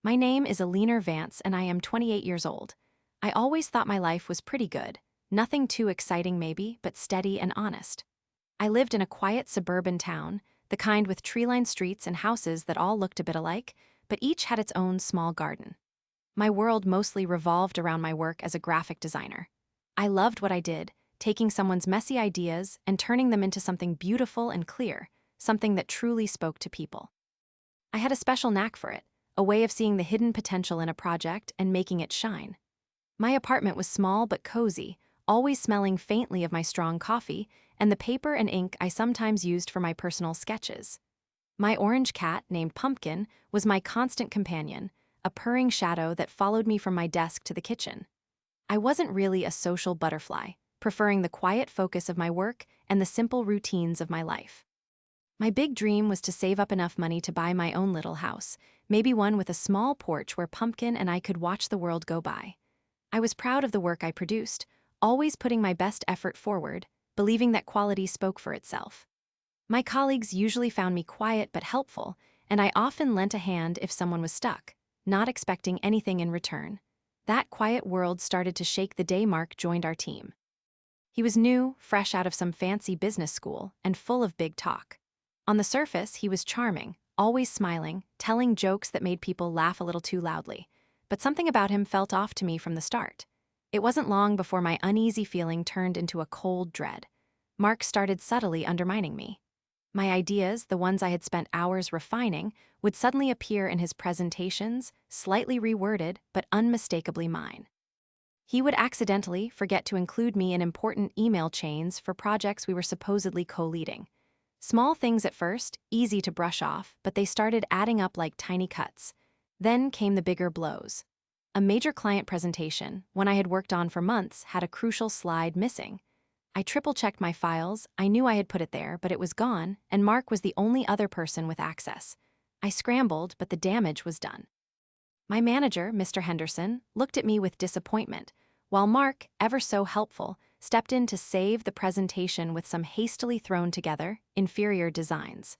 My name is Eleanor Vance and I am 28 years old. I always thought my life was pretty good. Nothing too exciting maybe, but steady and honest. I lived in a quiet suburban town, the kind with tree-lined streets and houses that all looked a bit alike, but each had its own small garden. My world mostly revolved around my work as a graphic designer. I loved what I did, taking someone's messy ideas and turning them into something beautiful and clear, something that truly spoke to people. I had a special knack for it, a way of seeing the hidden potential in a project and making it shine. My apartment was small but cozy, always smelling faintly of my strong coffee and the paper and ink I sometimes used for my personal sketches. My orange cat, named Pumpkin, was my constant companion, a purring shadow that followed me from my desk to the kitchen. I wasn't really a social butterfly, preferring the quiet focus of my work and the simple routines of my life. My big dream was to save up enough money to buy my own little house, maybe one with a small porch where Pumpkin and I could watch the world go by. I was proud of the work I produced, always putting my best effort forward, believing that quality spoke for itself. My colleagues usually found me quiet but helpful, and I often lent a hand if someone was stuck, not expecting anything in return. That quiet world started to shake the day Mark joined our team. He was new, fresh out of some fancy business school, and full of big talk. On the surface, he was charming, always smiling, telling jokes that made people laugh a little too loudly. But something about him felt off to me from the start. It wasn't long before my uneasy feeling turned into a cold dread. Mark started subtly undermining me. My ideas, the ones I had spent hours refining, would suddenly appear in his presentations, slightly reworded but unmistakably mine. He would accidentally forget to include me in important email chains for projects we were supposedly co-leading. Small things at first, easy to brush off, but they started adding up like tiny cuts. Then came the bigger blows. A major client presentation, one I had worked on for months, had a crucial slide missing. I triple-checked my files, I knew I had put it there, but it was gone, and Mark was the only other person with access. I scrambled, but the damage was done. My manager, Mr. Henderson, looked at me with disappointment, while Mark, ever so helpful, stepped in to save the presentation with some hastily thrown together, inferior designs.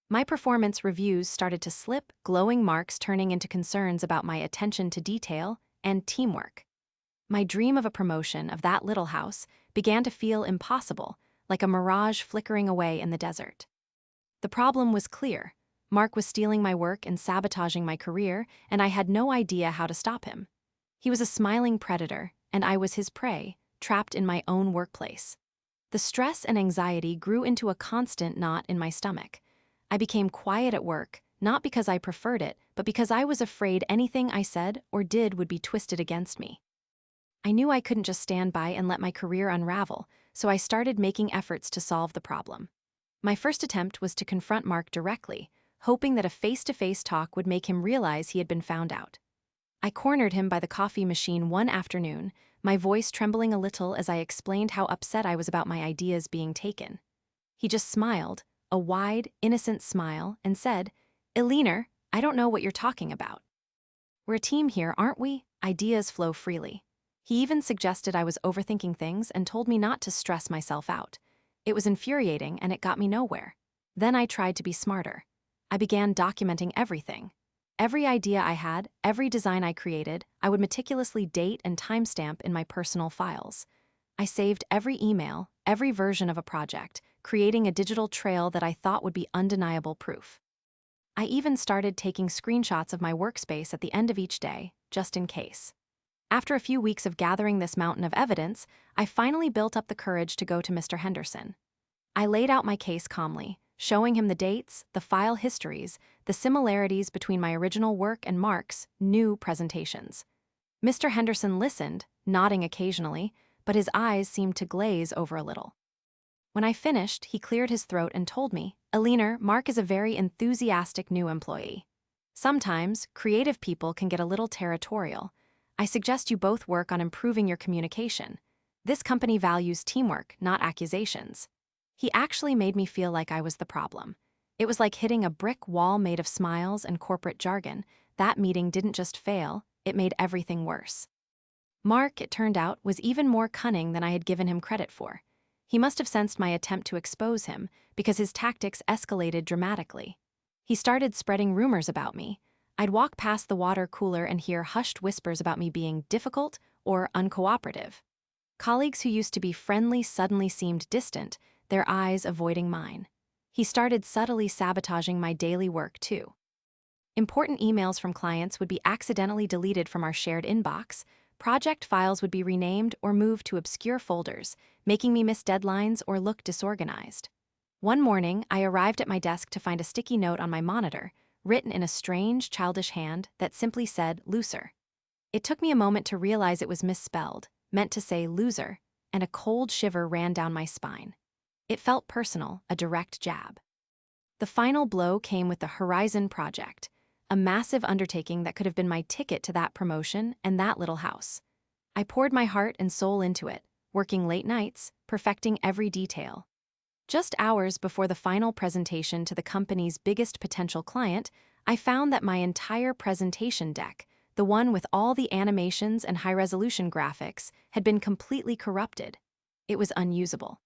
My performance reviews started to slip, glowing marks turning into concerns about my attention to detail and teamwork. My dream of a promotion of that little house began to feel impossible, like a mirage flickering away in the desert. The problem was clear. Mark was stealing my work and sabotaging my career, and I had no idea how to stop him. He was a smiling predator, and I was his prey, trapped in my own workplace. The stress and anxiety grew into a constant knot in my stomach. I became quiet at work, not because I preferred it, but because I was afraid anything I said or did would be twisted against me. I knew I couldn't just stand by and let my career unravel, so I started making efforts to solve the problem. My first attempt was to confront Mark directly, hoping that a face-to-face talk would make him realize he had been found out. I cornered him by the coffee machine one afternoon, my voice trembling a little as I explained how upset I was about my ideas being taken. He just smiled, a wide, innocent smile, and said, "Eleanor, I don't know what you're talking about. We're a team here, aren't we? Ideas flow freely." He even suggested I was overthinking things and told me not to stress myself out. It was infuriating and it got me nowhere. Then I tried to be smarter. I began documenting everything. Every idea I had, every design I created, I would meticulously date and timestamp in my personal files. I saved every email, every version of a project, creating a digital trail that I thought would be undeniable proof. I even started taking screenshots of my workspace at the end of each day, just in case. After a few weeks of gathering this mountain of evidence, I finally built up the courage to go to Mr. Henderson. I laid out my case calmly, showing him the dates, the file histories, the similarities between my original work and Mark's new presentations. Mr. Henderson listened, nodding occasionally, but his eyes seemed to glaze over a little. When I finished, he cleared his throat and told me, "Eleanor, Mark is a very enthusiastic new employee. Sometimes, creative people can get a little territorial. I suggest you both work on improving your communication. This company values teamwork, not accusations." He actually made me feel like I was the problem. It was like hitting a brick wall made of smiles and corporate jargon. That meeting didn't just fail, it made everything worse. Mark, it turned out, was even more cunning than I had given him credit for. He must have sensed my attempt to expose him, because his tactics escalated dramatically. He started spreading rumors about me. I'd walk past the water cooler and hear hushed whispers about me being difficult or uncooperative. Colleagues who used to be friendly suddenly seemed distant, their eyes avoiding mine. He started subtly sabotaging my daily work, too. Important emails from clients would be accidentally deleted from our shared inbox, project files would be renamed or moved to obscure folders, making me miss deadlines or look disorganized. One morning, I arrived at my desk to find a sticky note on my monitor, written in a strange, childish hand that simply said, "Looser." It took me a moment to realize it was misspelled, meant to say loser, and a cold shiver ran down my spine. It felt personal, a direct jab. The final blow came with the Horizon project, a massive undertaking that could have been my ticket to that promotion and that little house. I poured my heart and soul into it, working late nights, perfecting every detail. Just hours before the final presentation to the company's biggest potential client, I found that my entire presentation deck, the one with all the animations and high-resolution graphics, had been completely corrupted. It was unusable.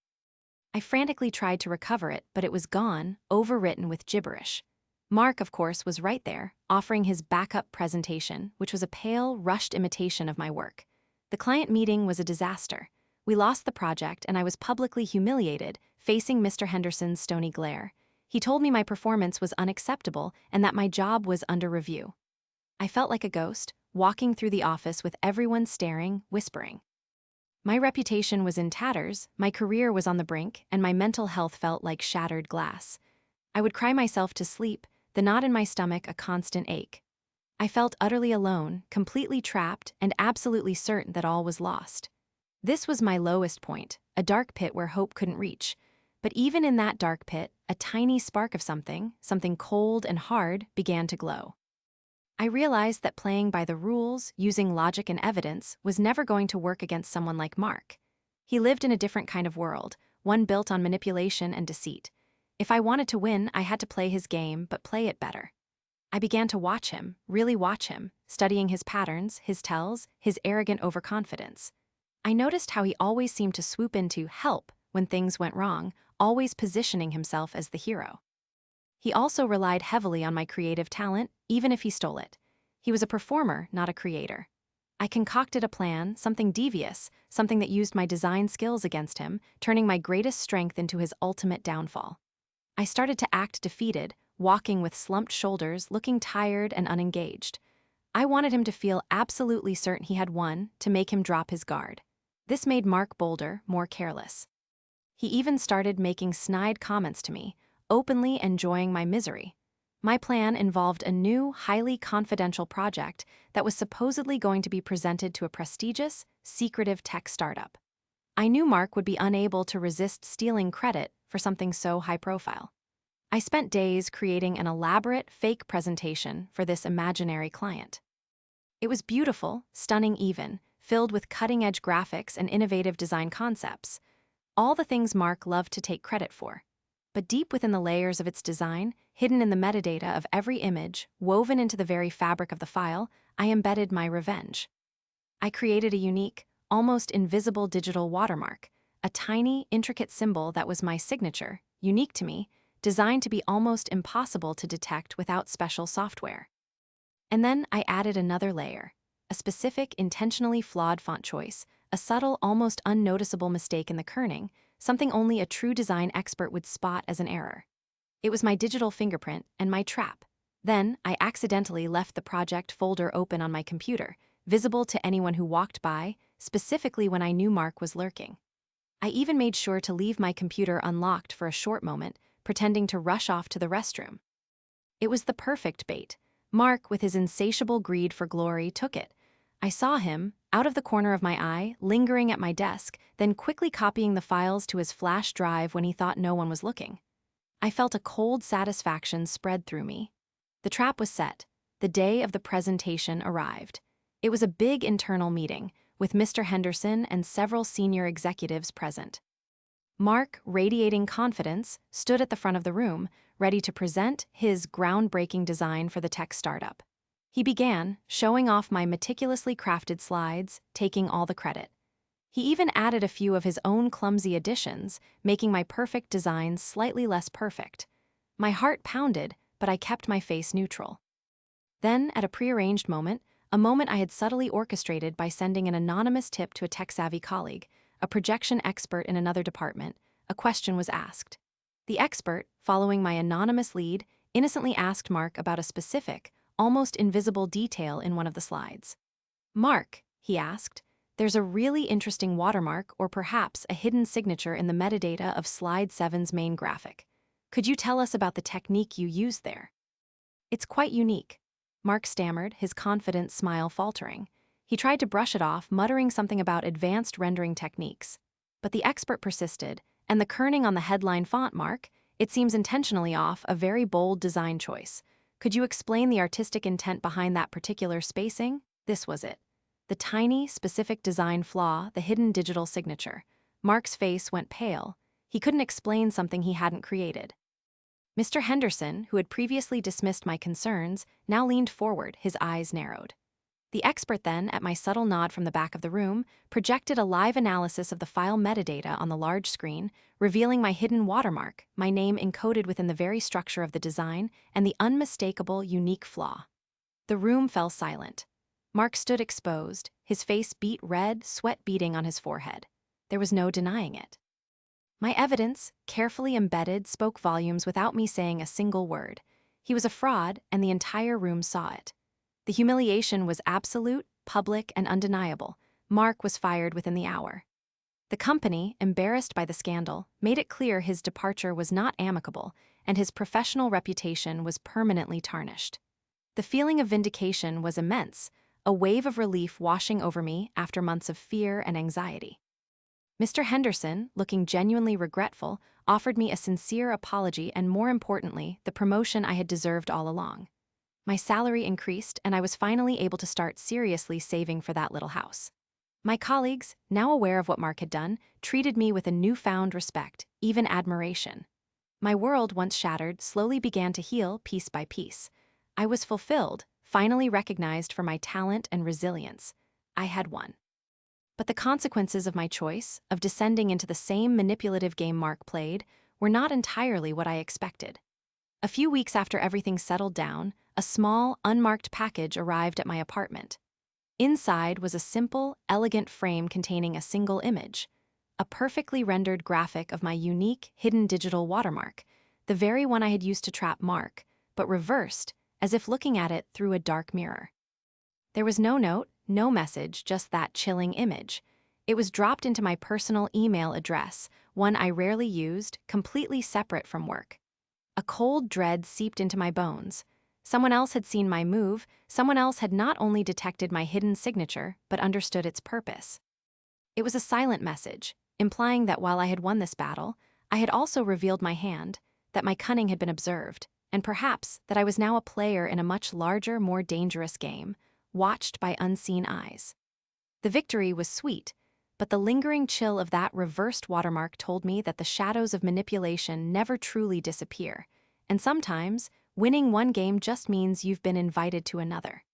I frantically tried to recover it, but it was gone, overwritten with gibberish. Mark, of course, was right there, offering his backup presentation, which was a pale, rushed imitation of my work. The client meeting was a disaster. We lost the project, and I was publicly humiliated, facing Mr. Henderson's stony glare. He told me my performance was unacceptable and that my job was under review. I felt like a ghost, walking through the office with everyone staring, whispering. My reputation was in tatters, my career was on the brink, and my mental health felt like shattered glass. I would cry myself to sleep, the knot in my stomach a constant ache. I felt utterly alone, completely trapped, and absolutely certain that all was lost. This was my lowest point, a dark pit where hope couldn't reach. But even in that dark pit, a tiny spark of something cold and hard, began to glow. I realized that playing by the rules, using logic and evidence, was never going to work against someone like Mark. He lived in a different kind of world, one built on manipulation and deceit. If I wanted to win, I had to play his game, but play it better. I began to watch him, really watch him, studying his patterns, his tells, his arrogant overconfidence. I noticed how he always seemed to swoop in to help when things went wrong, always positioning himself as the hero. He also relied heavily on my creative talent, even if he stole it. He was a performer, not a creator. I concocted a plan, something devious, something that used my design skills against him, turning my greatest strength into his ultimate downfall. I started to act defeated, walking with slumped shoulders, looking tired and unengaged. I wanted him to feel absolutely certain he had won, to make him drop his guard. This made Mark bolder, more careless. He even started making snide comments to me, openly enjoying my misery. My plan involved a new, highly confidential project that was supposedly going to be presented to a prestigious, secretive tech startup. I knew Mark would be unable to resist stealing credit for something so high-profile. I spent days creating an elaborate, fake presentation for this imaginary client. It was beautiful, stunning even, filled with cutting-edge graphics and innovative design concepts, all the things Mark loved to take credit for. But deep within the layers of its design, hidden in the metadata of every image, woven into the very fabric of the file, I embedded my revenge. I created a unique, almost invisible digital watermark, a tiny, intricate symbol that was my signature, unique to me, designed to be almost impossible to detect without special software. And then I added another layer, a specific, intentionally flawed font choice, a subtle, almost unnoticeable mistake in the kerning, something only a true design expert would spot as an error. It was my digital fingerprint and my trap. Then, I accidentally left the project folder open on my computer, visible to anyone who walked by, specifically when I knew Mark was lurking. I even made sure to leave my computer unlocked for a short moment, pretending to rush off to the restroom. It was the perfect bait. Mark, with his insatiable greed for glory, took it. I saw him, out of the corner of my eye, lingering at my desk, then quickly copying the files to his flash drive when he thought no one was looking. I felt a cold satisfaction spread through me. The trap was set. The day of the presentation arrived. It was a big internal meeting, with Mr. Henderson and several senior executives present. Mark, radiating confidence, stood at the front of the room, ready to present his groundbreaking design for the tech startup. He began, showing off my meticulously crafted slides, taking all the credit. He even added a few of his own clumsy additions, making my perfect design slightly less perfect. My heart pounded, but I kept my face neutral. Then, at a prearranged moment, a moment I had subtly orchestrated by sending an anonymous tip to a tech-savvy colleague, a projection expert in another department, a question was asked. The expert, following my anonymous lead, innocently asked Mark about a specific, almost invisible detail in one of the slides. "Mark," he asked, "there's a really interesting watermark or perhaps a hidden signature in the metadata of Slide 7's main graphic. Could you tell us about the technique you used there?" "It's quite unique," Mark stammered, his confident smile faltering. He tried to brush it off, muttering something about advanced rendering techniques. But the expert persisted, and the kerning on the headline font, "Mark, it seems intentionally off, a very bold design choice. Could you explain the artistic intent behind that particular spacing?" This was it. The tiny, specific design flaw, the hidden digital signature. Mark's face went pale. He couldn't explain something he hadn't created. Mr. Henderson, who had previously dismissed my concerns, now leaned forward, his eyes narrowed. The expert then, at my subtle nod from the back of the room, projected a live analysis of the file metadata on the large screen, revealing my hidden watermark, my name encoded within the very structure of the design, and the unmistakable, unique flaw. The room fell silent. Mark stood exposed, his face beet red, sweat beading on his forehead. There was no denying it. My evidence, carefully embedded, spoke volumes without me saying a single word. He was a fraud, and the entire room saw it. The humiliation was absolute, public, and undeniable. Mark was fired within the hour. The company, embarrassed by the scandal, made it clear his departure was not amicable, and his professional reputation was permanently tarnished. The feeling of vindication was immense, a wave of relief washing over me after months of fear and anxiety. Mr. Henderson, looking genuinely regretful, offered me a sincere apology and, more importantly, the promotion I had deserved all along. My salary increased, and I was finally able to start seriously saving for that little house. My colleagues, now aware of what Mark had done, treated me with a newfound respect, even admiration. My world, once shattered, slowly began to heal piece by piece. I was fulfilled, finally recognized for my talent and resilience. I had won. But the consequences of my choice, of descending into the same manipulative game Mark played, were not entirely what I expected. A few weeks after everything settled down, a small, unmarked package arrived at my apartment. Inside was a simple, elegant frame containing a single image, a perfectly rendered graphic of my unique, hidden digital watermark, the very one I had used to trap Mark, but reversed, as if looking at it through a dark mirror. There was no note, no message, just that chilling image. It was dropped into my personal email address, one I rarely used, completely separate from work. A cold dread seeped into my bones. Someone else had seen my move, someone else had not only detected my hidden signature, but understood its purpose. It was a silent message, implying that while I had won this battle, I had also revealed my hand, that my cunning had been observed, and perhaps that I was now a player in a much larger, more dangerous game, watched by unseen eyes. The victory was sweet, but the lingering chill of that reversed watermark told me that the shadows of manipulation never truly disappear, and sometimes, winning one game just means you've been invited to another.